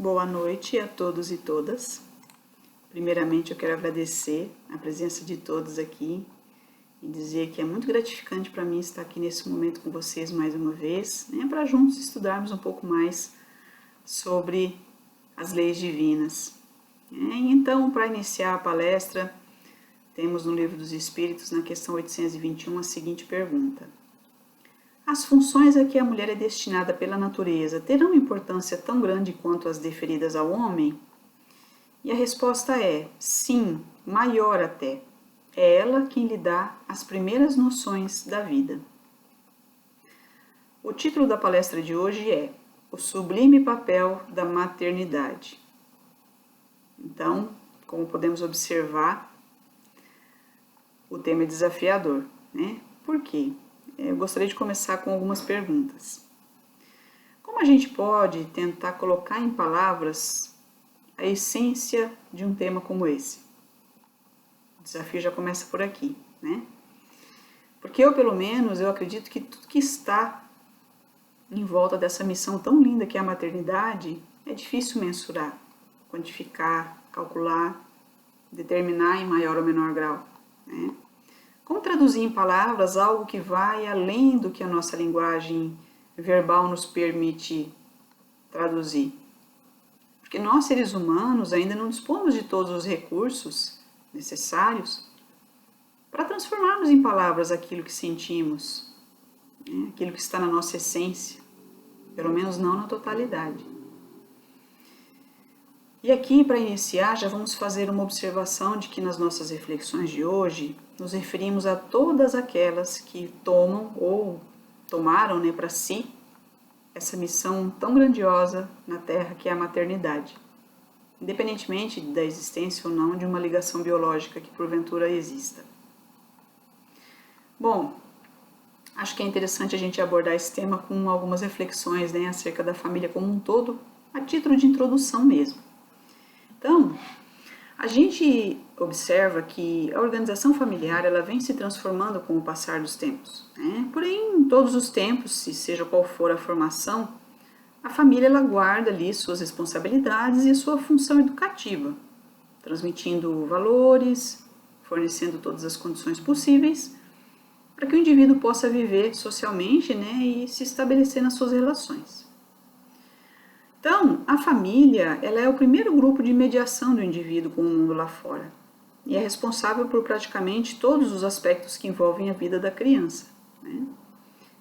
Boa noite a todos e todas. Primeiramente, eu quero agradecer a presença de todos aqui e dizer que é muito gratificante para mim estar aqui nesse momento com vocês mais uma vez, para juntos estudarmos um pouco mais sobre as leis divinas. Então, para iniciar a palestra, temos no Livro dos Espíritos, na questão 821, a seguinte pergunta: as funções a que a mulher é destinada pela natureza terão importância tão grande quanto as deferidas ao homem? E a resposta é sim, maior até. É ela quem lhe dá as primeiras noções da vida. O título da palestra de hoje é O Sublime Papel da Maternidade. Então, como podemos observar, o tema é desafiador, né? Por quê? Eu gostaria de começar com algumas perguntas. Como a gente pode tentar colocar em palavras a essência de um tema como esse? O desafio já começa por aqui, né? Porque pelo menos, eu acredito que tudo que está em volta dessa missão tão linda que é a maternidade é difícil mensurar, quantificar, calcular, determinar em maior ou menor grau, né? Como traduzir em palavras algo que vai além do que a nossa linguagem verbal nos permite traduzir? Porque nós, seres humanos, ainda não dispomos de todos os recursos necessários para transformarmos em palavras aquilo que sentimos, aquilo que está na nossa essência, pelo menos não na totalidade. E aqui, para iniciar, já vamos fazer uma observação de que nas nossas reflexões de hoje, nos referimos a todas aquelas que tomam ou tomaram para si essa missão tão grandiosa na Terra que é a maternidade, independentemente da existência ou não de uma ligação biológica que porventura exista. Bom, acho que é interessante a gente abordar esse tema com algumas reflexões acerca da família como um todo, a título de introdução mesmo. Então, a gente observa que a organização familiar ela vem se transformando com o passar dos tempos, né? Porém, em todos os tempos, seja qual for a formação, a família ela guarda ali suas responsabilidades e sua função educativa, transmitindo valores, fornecendo todas as condições possíveis para que o indivíduo possa viver socialmente, e se estabelecer nas suas relações. Então, a família ela é o primeiro grupo de mediação do indivíduo com o mundo lá fora e é responsável por praticamente todos os aspectos que envolvem a vida da criança, né?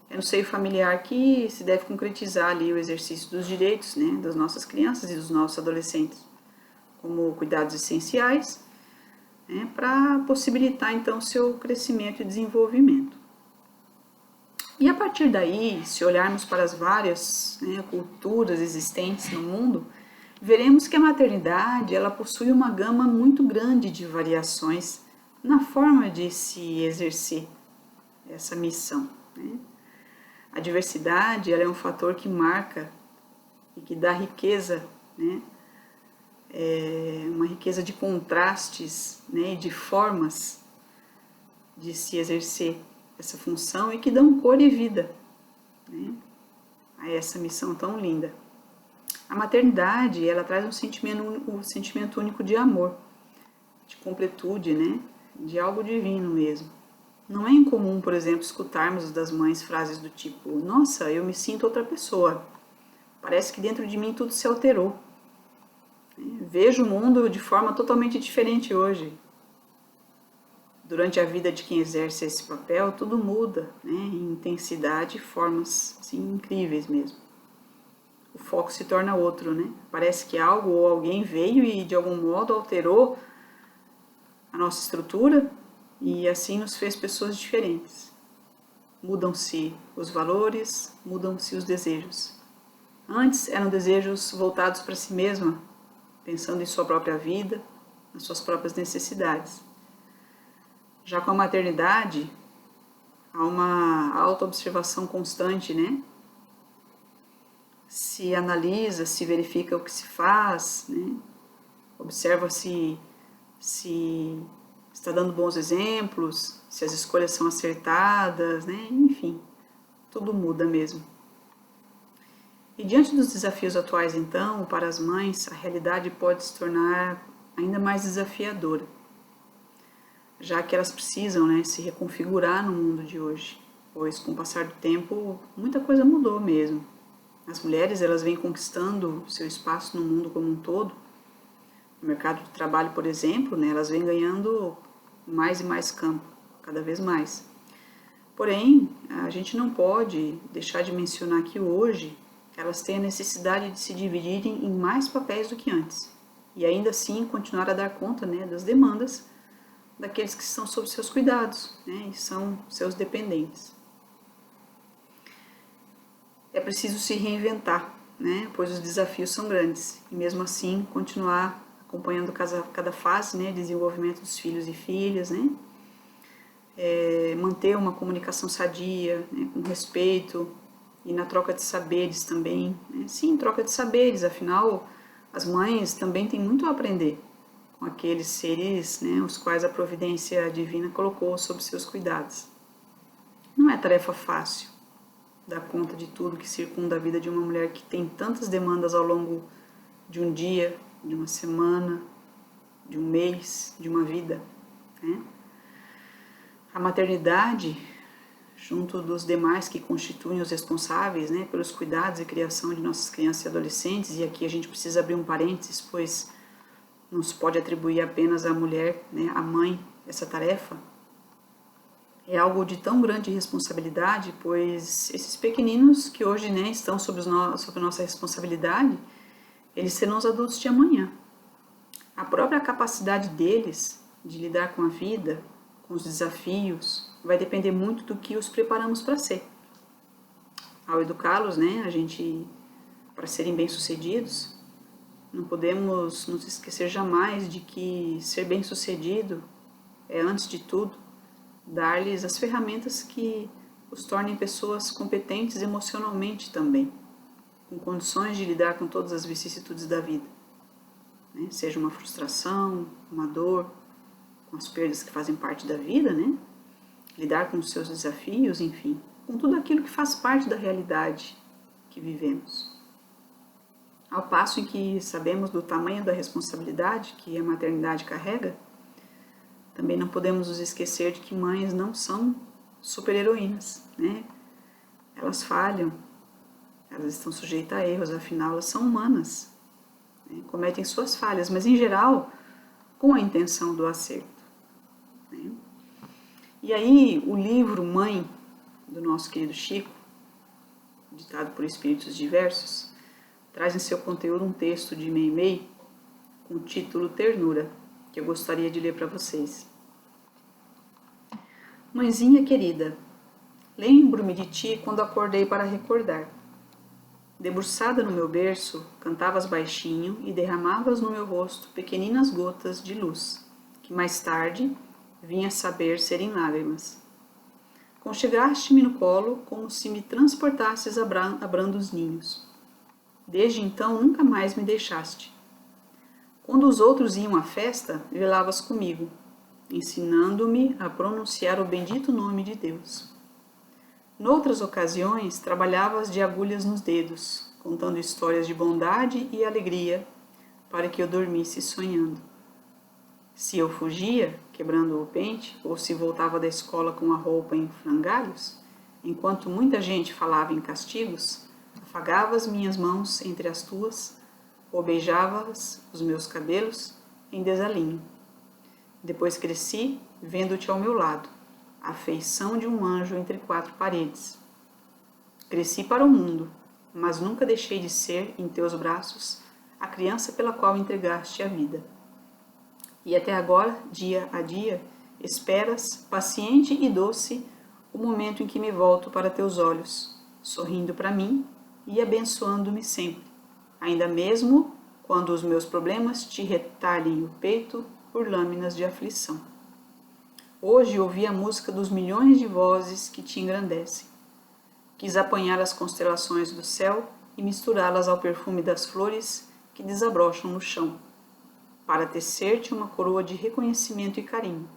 É no seio familiar que se deve concretizar ali o exercício dos direitos, das nossas crianças e dos nossos adolescentes, como cuidados essenciais, para possibilitar então seu crescimento e desenvolvimento. E a partir daí, se olharmos para as várias culturas existentes no mundo, veremos que a maternidade ela possui uma gama muito grande de variações na forma de se exercer essa missão, né? A diversidade ela é um fator que marca e que dá riqueza, uma riqueza de contrastes, e de formas de se exercer essa função e que dão cor e vida, a essa missão tão linda. A maternidade ela traz um sentimento único de amor, de completude, de algo divino mesmo. Não é incomum, por exemplo, escutarmos das mães frases do tipo: nossa, eu me sinto outra pessoa, parece que dentro de mim tudo se alterou, vejo o mundo de forma totalmente diferente hoje. Durante a vida de quem exerce esse papel, tudo muda, em intensidade e formas assim, incríveis mesmo. O foco se torna outro, Parece que algo ou alguém veio e de algum modo alterou a nossa estrutura e assim nos fez pessoas diferentes. Mudam-se os valores, mudam-se os desejos. Antes eram desejos voltados para si mesma, pensando em sua própria vida, nas suas próprias necessidades. Já com a maternidade, há uma autoobservação constante, Se analisa, se verifica o que se faz, Observa se está dando bons exemplos, se as escolhas são acertadas, Enfim, tudo muda mesmo. E diante dos desafios atuais, então, para as mães, a realidade pode se tornar ainda mais desafiadora, já que elas precisam, né, se reconfigurar no mundo de hoje, pois com o passar do tempo muita coisa mudou mesmo. As mulheres, elas vêm conquistando seu espaço no mundo como um todo. No mercado de trabalho, por exemplo, né, elas vêm ganhando mais e mais campo, cada vez mais. Porém, a gente não pode deixar de mencionar que hoje elas têm a necessidade de se dividirem em mais papéis do que antes e ainda assim continuar a dar conta, né, das demandas daqueles que estão sob seus cuidados, né, e são seus dependentes. É preciso se reinventar, né, pois os desafios são grandes e mesmo assim continuar acompanhando cada fase, né, de desenvolvimento dos filhos e filhas, né, manter uma comunicação sadia, né, com respeito e na troca de saberes também, né? Sim, troca de saberes, afinal as mães também têm muito a aprender com aqueles seres, né, os quais a providência divina colocou sob seus cuidados. Não é tarefa fácil dar conta de tudo que circunda a vida de uma mulher que tem tantas demandas ao longo de um dia, de uma semana, de um mês, de uma vida, né? A maternidade, junto dos demais que constituem os responsáveis, né, pelos cuidados e criação de nossas crianças e adolescentes, e aqui a gente precisa abrir um parênteses, pois não se pode atribuir apenas à mulher, né, à mãe, essa tarefa. É algo de tão grande responsabilidade, pois esses pequeninos que hoje, né, estão sob nossa responsabilidade, eles serão os adultos de amanhã. A própria capacidade deles de lidar com a vida, com os desafios, vai depender muito do que os preparamos para ser. Ao educá-los, né, para serem bem-sucedidos, não podemos nos esquecer jamais de que ser bem-sucedido é, antes de tudo, dar-lhes as ferramentas que os tornem pessoas competentes emocionalmente também, com condições de lidar com todas as vicissitudes da vida, né? Seja uma frustração, uma dor, com as perdas que fazem parte da vida, né? Lidar com os seus desafios, enfim, com tudo aquilo que faz parte da realidade que vivemos. Ao passo em que sabemos do tamanho da responsabilidade que a maternidade carrega, também não podemos nos esquecer de que mães não são super-heroínas, né? Elas falham, elas estão sujeitas a erros, afinal elas são humanas, né? Cometem suas falhas, mas em geral com a intenção do acerto, né? E aí o livro Mãe, do nosso querido Chico, ditado por espíritos diversos, traz em seu conteúdo um texto de Meimei com o título Ternura, que eu gostaria de ler para vocês. Mãezinha querida, lembro-me de ti quando acordei para recordar. Debruçada no meu berço, cantavas baixinho e derramavas no meu rosto pequeninas gotas de luz, que mais tarde vinha saber serem lágrimas. Conchegaste-me no colo como se me transportasses a brandos ninhos. Desde então nunca mais me deixaste. Quando os outros iam à festa, velavas comigo, ensinando-me a pronunciar o bendito nome de Deus. Noutras ocasiões, trabalhavas de agulhas nos dedos, contando histórias de bondade e alegria, para que eu dormisse sonhando. Se eu fugia, quebrando o pente, ou se voltava da escola com a roupa em frangalhos, enquanto muita gente falava em castigos, afagavas minhas mãos entre as tuas, ou beijavas os meus cabelos em desalinho. Depois cresci, vendo-te ao meu lado, a feição de um anjo entre quatro paredes. Cresci para o mundo, mas nunca deixei de ser, em teus braços, a criança pela qual entregaste a vida. E até agora, dia a dia, esperas, paciente e doce, o momento em que me volto para teus olhos, sorrindo para mim e abençoando-me sempre, ainda mesmo quando os meus problemas te retalhem o peito por lâminas de aflição. Hoje ouvi a música dos milhões de vozes que te engrandecem. Quis apanhar as constelações do céu e misturá-las ao perfume das flores que desabrocham no chão, para tecer-te uma coroa de reconhecimento e carinho.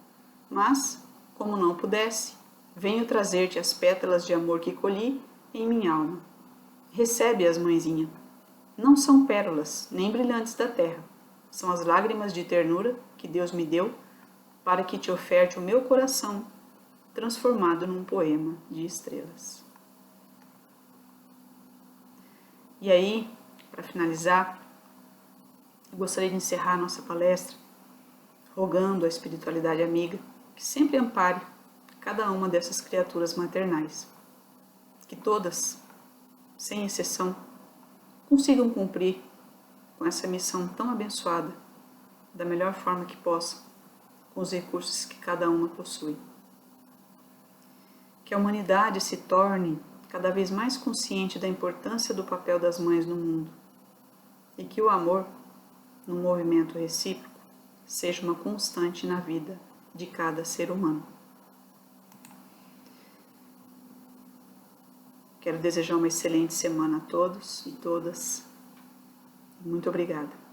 Mas, como não pudesse, venho trazer-te as pétalas de amor que colhi em minha alma. Recebe-as, mãezinha. Não são pérolas, nem brilhantes da terra. São as lágrimas de ternura que Deus me deu para que te oferte o meu coração, transformado num poema de estrelas. E aí, para finalizar, eu gostaria de encerrar nossa palestra rogando à espiritualidade amiga que sempre ampare cada uma dessas criaturas maternais, que todas, sem exceção, consigam cumprir com essa missão tão abençoada da melhor forma que possam, com os recursos que cada uma possui. Que a humanidade se torne cada vez mais consciente da importância do papel das mães no mundo e que o amor, no movimento recíproco, seja uma constante na vida de cada ser humano. Quero desejar uma excelente semana a todos e todas. Muito obrigada.